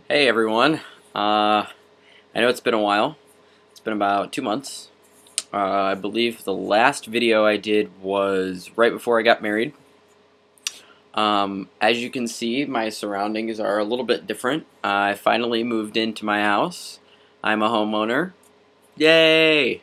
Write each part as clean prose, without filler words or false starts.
Hey everyone, I know it's been a while. It's been about 2 months. I believe the last video I did was right before I got married. As you can see, my surroundings are a little bit different. I finally moved into my house. I'm a homeowner. Yay!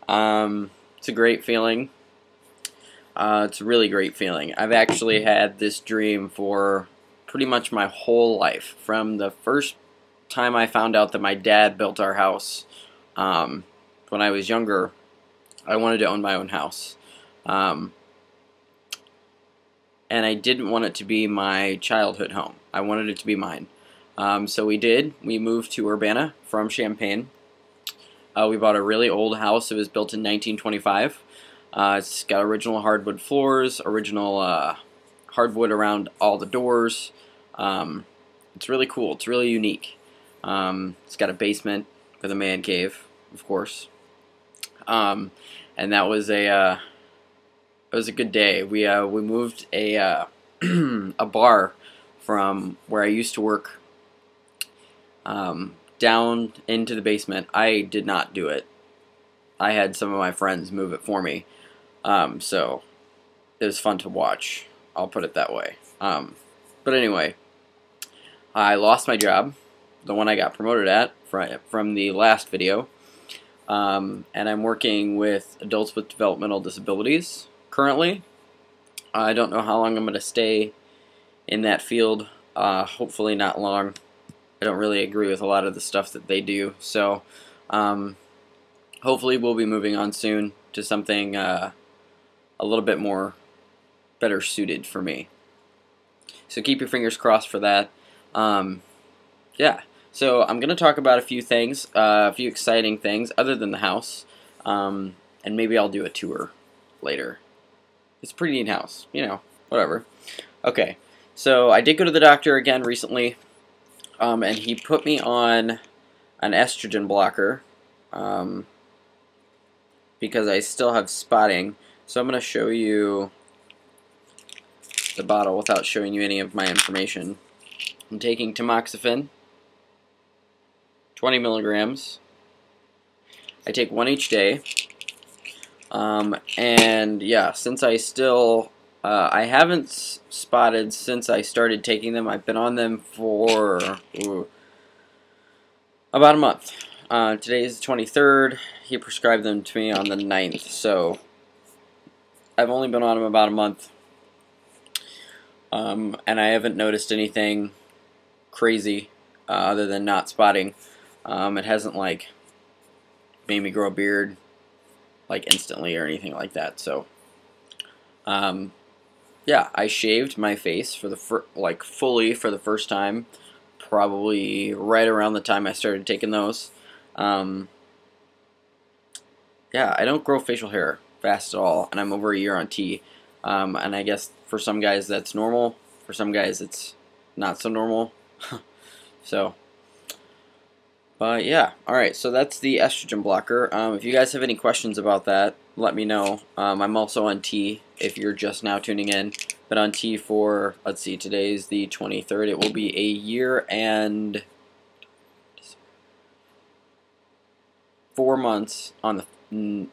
It's a great feeling. It's a really great feeling. I've actually had this dream for pretty much my whole life, from the first time I found out that my dad built our house. When I was younger, I wanted to own my own house. And I didn't want it to be my childhood home. I wanted it to be mine. So we did. We moved to Urbana from Champaign. We bought a really old house. It was built in 1925. It's got original hardwood floors, original hardwood around all the doors. It's really cool. It's really unique. It's got a basement with a man cave, of course. And that was a it was a good day. We moved a a bar from where I used to work down into the basement. I did not do it. I had some of my friends move it for me. So it was fun to watch. I'll put it that way. But anyway, I lost my job, the one I got promoted at from the last video, and I'm working with adults with developmental disabilities currently. I don't know how long I'm going to stay in that field. Hopefully not long. I don't really agree with a lot of the stuff that they do, so hopefully we'll be moving on soon to something a little bit more better suited for me. So keep your fingers crossed for that. Yeah, so I'm going to talk about a few things, a few exciting things other than the house, and maybe I'll do a tour later. It's a pretty neat house, you know, whatever. Okay, so I did go to the doctor again recently, and he put me on an estrogen blocker, because I still have spotting. So I'm going to show you the bottle without showing you any of my information. I'm taking tamoxifen, 20 milligrams. I take one each day. And yeah, since I still, I haven't spotted since I started taking them. I've been on them for about a month. Today is the 23rd. He prescribed them to me on the 9th. So I've only been on them about a month. And I haven't noticed anything crazy other than not spotting. It hasn't like made me grow a beard like instantly or anything like that. So yeah, I shaved my face for the fully for the first time, probably right around the time I started taking those. Yeah, I don't grow facial hair fast at all, and I'm over a year on T. And I guess for some guys that's normal. For some guys it's not so normal. So, but yeah, alright, so that's the estrogen blocker. If you guys have any questions about that, let me know. I'm also on T if you're just now tuning in. But on T for, let's see, today's the 23rd. It will be a year and 4 months on the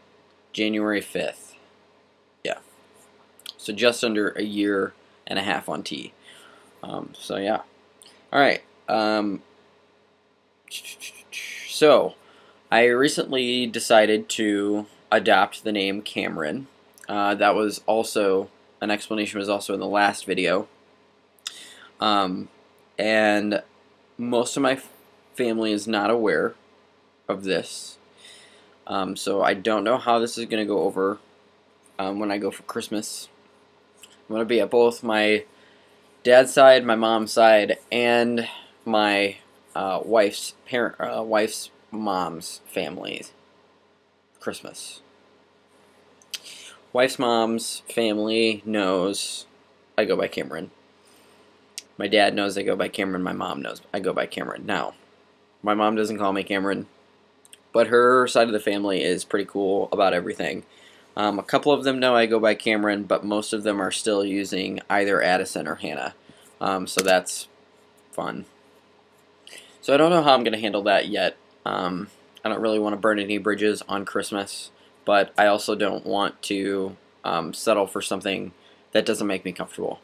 January 5th. Yeah. So just under a year and a half on T. So yeah. Alright. So I recently decided to adopt the name Cameron. That was also, an explanation was also in the last video. And most of my family is not aware of this. So I don't know how this is going to go over when I go for Christmas. I'm going to be at both my dad's side, my mom's side, and my wife's mom's family's Christmas. Wife's mom's family knows I go by Cameron. My dad knows I go by Cameron. My mom knows I go by Cameron. Now, my mom doesn't call me Cameron, but her side of the family is pretty cool about everything. A couple of them know I go by Cameron, but most of them are still using either Addison or Hannah. So that's fun. So I don't know how I'm going to handle that yet. I don't really want to burn any bridges on Christmas, but I also don't want to settle for something that doesn't make me comfortable.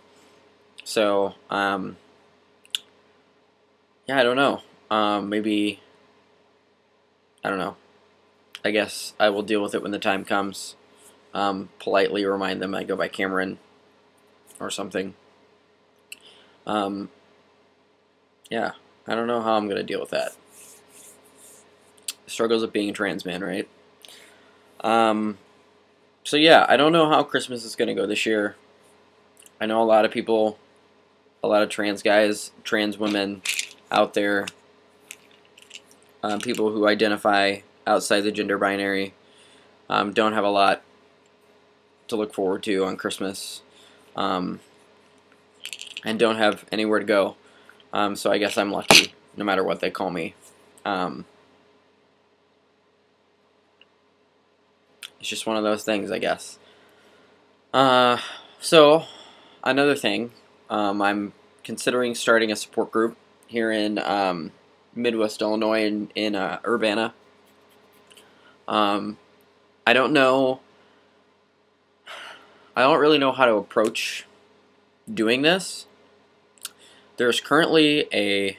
So, yeah, I don't know. Maybe, I don't know. I guess I will deal with it when the time comes. Politely remind them I go by Cameron or something. Yeah, I don't know how I'm going to deal with that. Struggles of being a trans man, right? So yeah, I don't know how Christmas is going to go this year. I know a lot of people, a lot of trans guys, trans women out there, people who identify outside the gender binary, don't have a lot to look forward to on Christmas, and don't have anywhere to go. So I guess I'm lucky, no matter what they call me. It's just one of those things, I guess. So, another thing, I'm considering starting a support group here in Midwest Illinois in Urbana. I don't know. I don't really know how to approach doing this. There's currently a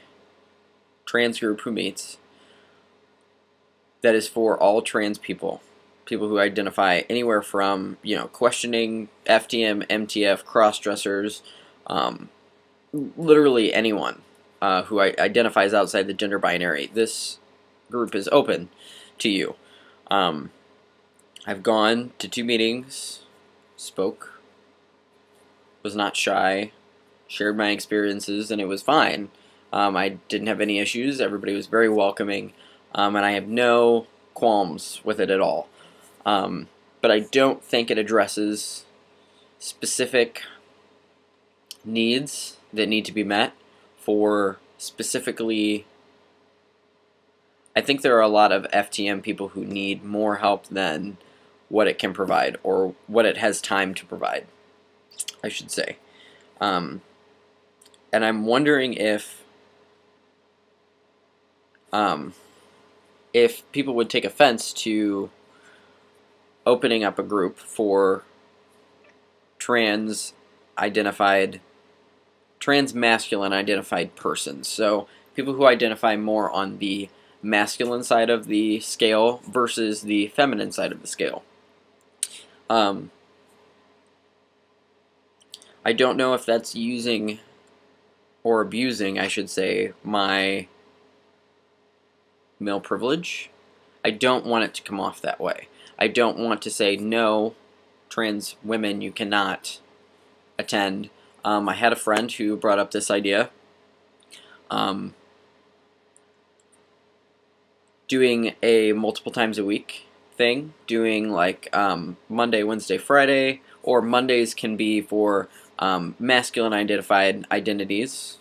trans group who meets that is for all trans people. People who identify anywhere from, questioning, FTM, MTF, cross-dressers, literally anyone who identifies outside the gender binary. This group is open to you. I've gone to 2 meetings, spoke, was not shy, shared my experiences, and it was fine. I didn't have any issues. Everybody was very welcoming, and I have no qualms with it at all. But I don't think it addresses specific needs that need to be met for specifically. I think there are a lot of FTM people who need more help than what it can provide, or what it has time to provide, I should say. And I'm wondering if people would take offense to opening up a group for trans masculine identified persons. So people who identify more on the masculine side of the scale versus the feminine side of the scale. I don't know if that's using or abusing, I should say, my male privilege. I don't want it to come off that way. I don't want to say, no, trans women, you cannot attend. I had a friend who brought up this idea. Doing a multiple times a week thing. Doing like Monday, Wednesday, Friday. Or Mondays can be for masculine identified identities.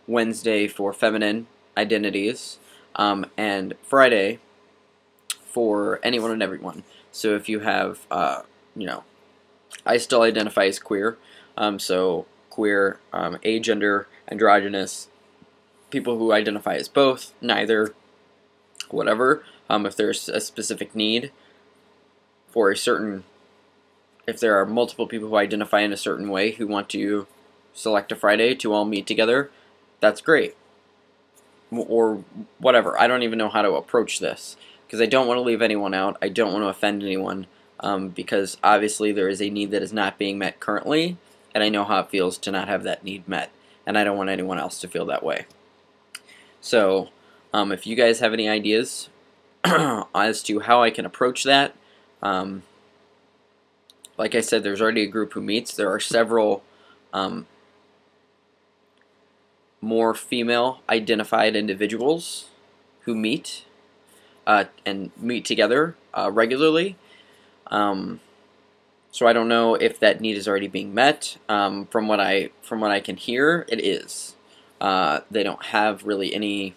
Wednesday for feminine identities. And Friday for anyone and everyone. So if you have, I still identify as queer, so queer, agender, androgynous, people who identify as both, neither, whatever. If there's a specific need for if there are multiple people who identify in a certain way who want to select a Friday to all meet together, that's great. Or whatever. I don't even know how to approach this, because I don't want to leave anyone out. I don't want to offend anyone, because obviously there is a need that is not being met currently, and I know how it feels to not have that need met, and I don't want anyone else to feel that way. So, if you guys have any ideas as to how I can approach that, like I said, there's already a group who meets. There are several more female-identified individuals who meet and meet together regularly. So I don't know if that need is already being met. From what I can hear, it is. They don't have really any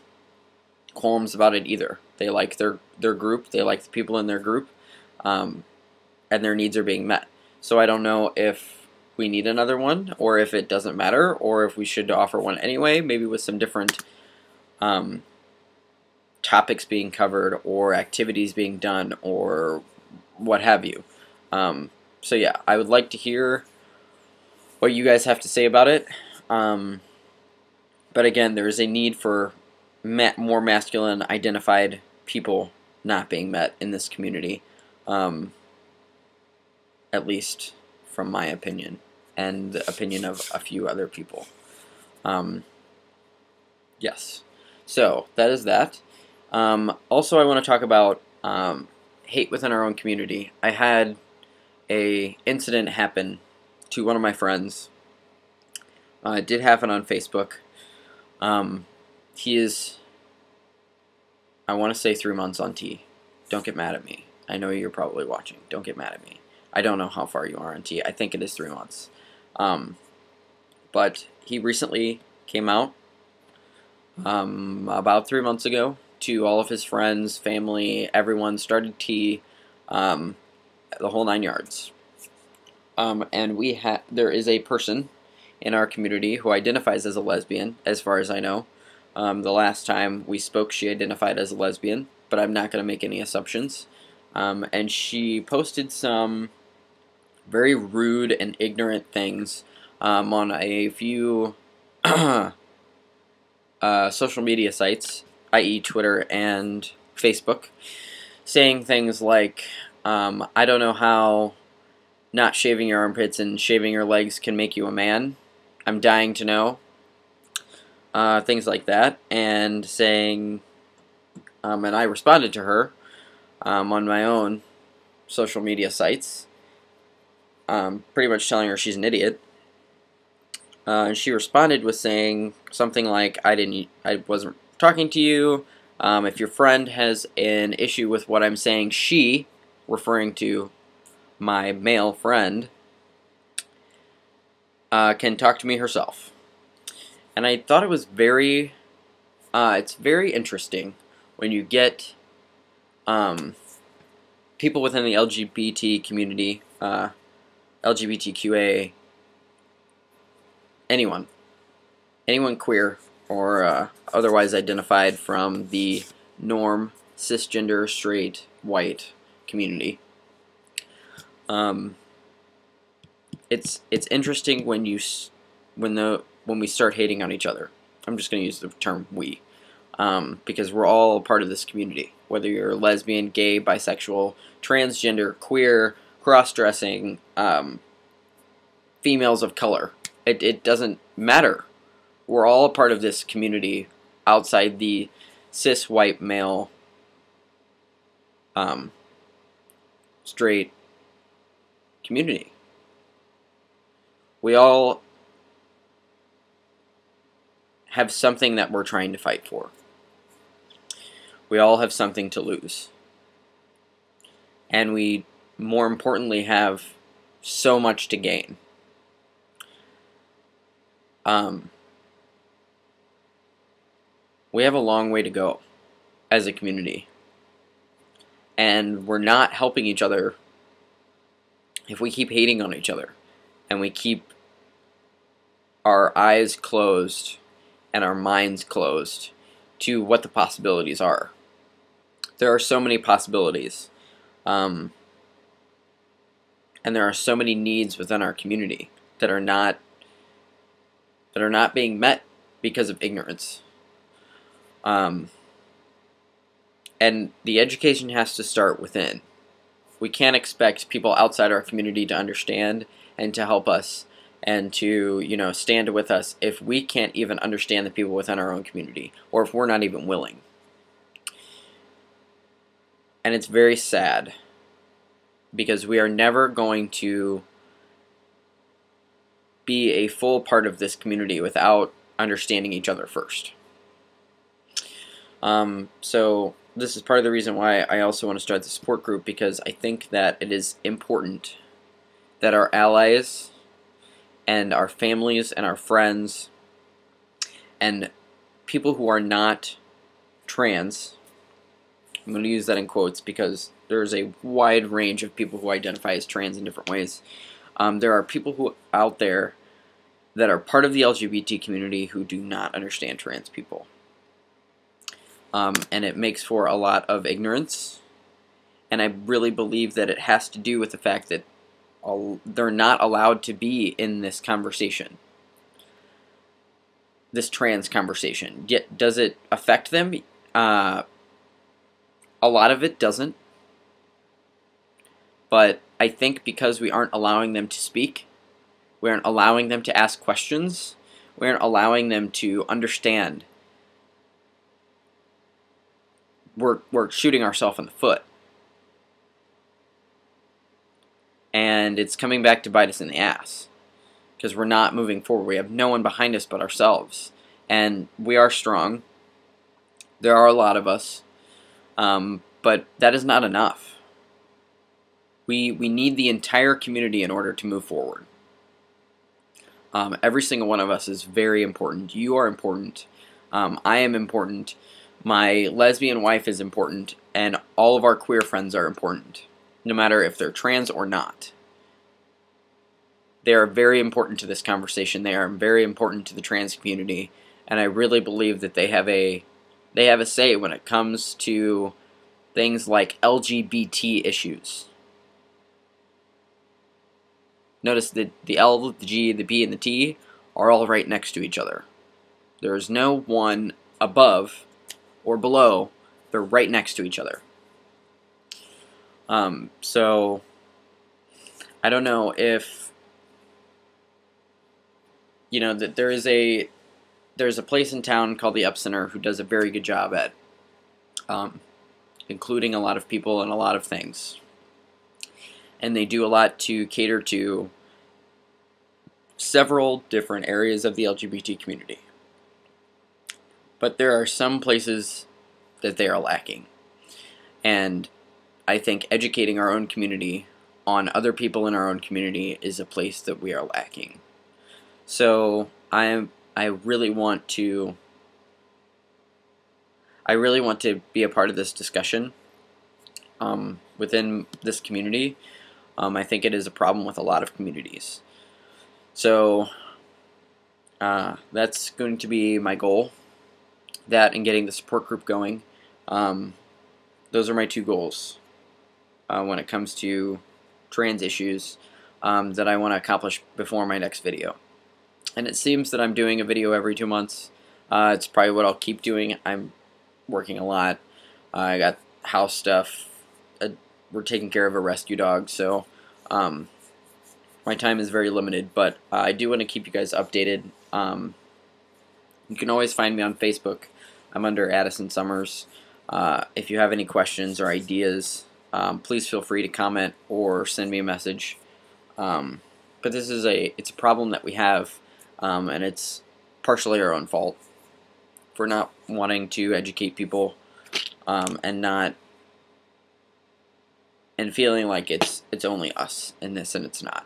qualms about it either. They like their group. They like the people in their group, and their needs are being met. So I don't know if we need another one, or if it doesn't matter, or if we should offer one anyway, maybe with some different topics being covered or activities being done or what have you. So yeah, I would like to hear what you guys have to say about it. But again, there is a need for more masculine identified people not being met in this community, at least from my opinion and the opinion of a few other people. Yes, so that is that. Also, I want to talk about hate within our own community. I had a incident happen to one of my friends. It did happen on Facebook. He is, I want to say 3 months on T. Don't get mad at me. I know you're probably watching. Don't get mad at me. I don't know how far you are on T. I think it is 3 months. But he recently came out about 3 months ago to all of his friends, family, everyone, started T, the whole 9 yards. And there is a person in our community who identifies as a lesbian, as far as I know. The last time we spoke, she identified as a lesbian, but I'm not going to make any assumptions. And she posted some very rude and ignorant things on a few social media sites, i.e. Twitter and Facebook, saying things like, I don't know how not shaving your armpits and shaving your legs can make you a man. I'm dying to know. Things like that, and saying, and I responded to her on my own social media sites, pretty much telling her she's an idiot. And she responded with saying something like, I wasn't talking to you. If your friend has an issue with what I'm saying, she, referring to my male friend, can talk to me herself. And I thought it was it's very interesting when you get people within the LGBT community, LGBTQA, anyone queer or otherwise identified from the norm, cisgender, straight, white community. It's interesting when we start hating on each other. I'm just going to use the term we, because we're all part of this community. Whether you're lesbian, gay, bisexual, transgender, queer, cross-dressing, females of color, it doesn't matter. We're all a part of this community outside the cis white male, straight community. We all have something that we're trying to fight for. We all have something to lose. And we, more importantly, have so much to gain. We have a long way to go as a community. And we're not helping each other if we keep hating on each other. And we keep our eyes closed and our minds closed to what the possibilities are. There are so many possibilities. And there are so many needs within our community that are not being met because of ignorance. And the education has to start within. We can't expect people outside our community to understand and to help us and to, stand with us if we can't even understand the people within our own community, or if we're not even willing. And it's very sad, because we are never going to be a full part of this community without understanding each other first. So this is part of the reason why I also want to start the support group, because I think that it is important that our allies and our families and our friends and people who are not trans, I'm going to use that in quotes because there's a wide range of people who identify as trans in different ways. There are people out there that are part of the LGBT community who do not understand trans people. and it makes for a lot of ignorance. And I really believe that it has to do with the fact that they're not allowed to be in this conversation, this trans conversation. Yet, does it affect them? A lot of it doesn't. But I think because we aren't allowing them to speak, we aren't allowing them to ask questions, we aren't allowing them to understand, we're shooting ourselves in the foot. And it's coming back to bite us in the ass, because we're not moving forward. We have no one behind us but ourselves. And we are strong. There are a lot of us. But that is not enough. We need the entire community in order to move forward. Every single one of us is very important. You are important. I am important. My lesbian wife is important. And all of our queer friends are important, no matter if they're trans or not. They are very important to this conversation. They are very important to the trans community. And I really believe that they have a say when it comes to things like LGBT issues. Notice that the L, the G, the B, and the T are all right next to each other. There is no one above or below. They're right next to each other. So I don't know if, you know, that there's a place in town called the Epicenter who does a very good job at including a lot of people and a lot of things. And they do a lot to cater to several different areas of the LGBT community. But there are some places that they are lacking. And I think educating our own community on other people in our own community is a place that we are lacking. So I really want to be a part of this discussion within this community. I think it is a problem with a lot of communities. So that's going to be my goal. That and getting the support group going. Those are my two goals when it comes to trans issues that I want to accomplish before my next video. And it seems that I'm doing a video every 2 months. It's probably what I'll keep doing. I'm working a lot. I got house stuff. We're taking care of a rescue dog, so my time is very limited, but I do want to keep you guys updated. You can always find me on Facebook. I'm under Addison Summers. If you have any questions or ideas, please feel free to comment or send me a message. But this is it's a problem that we have, and it's partially our own fault for not wanting to educate people and feeling like it's only us in this, and it's not.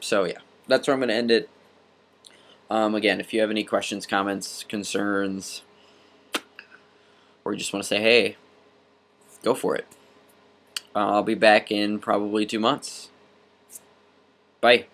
So yeah, that's where I'm going to end it. Again, if you have any questions, comments, concerns, or you just want to say hey, go for it. I'll be back in probably 2 months. Bye.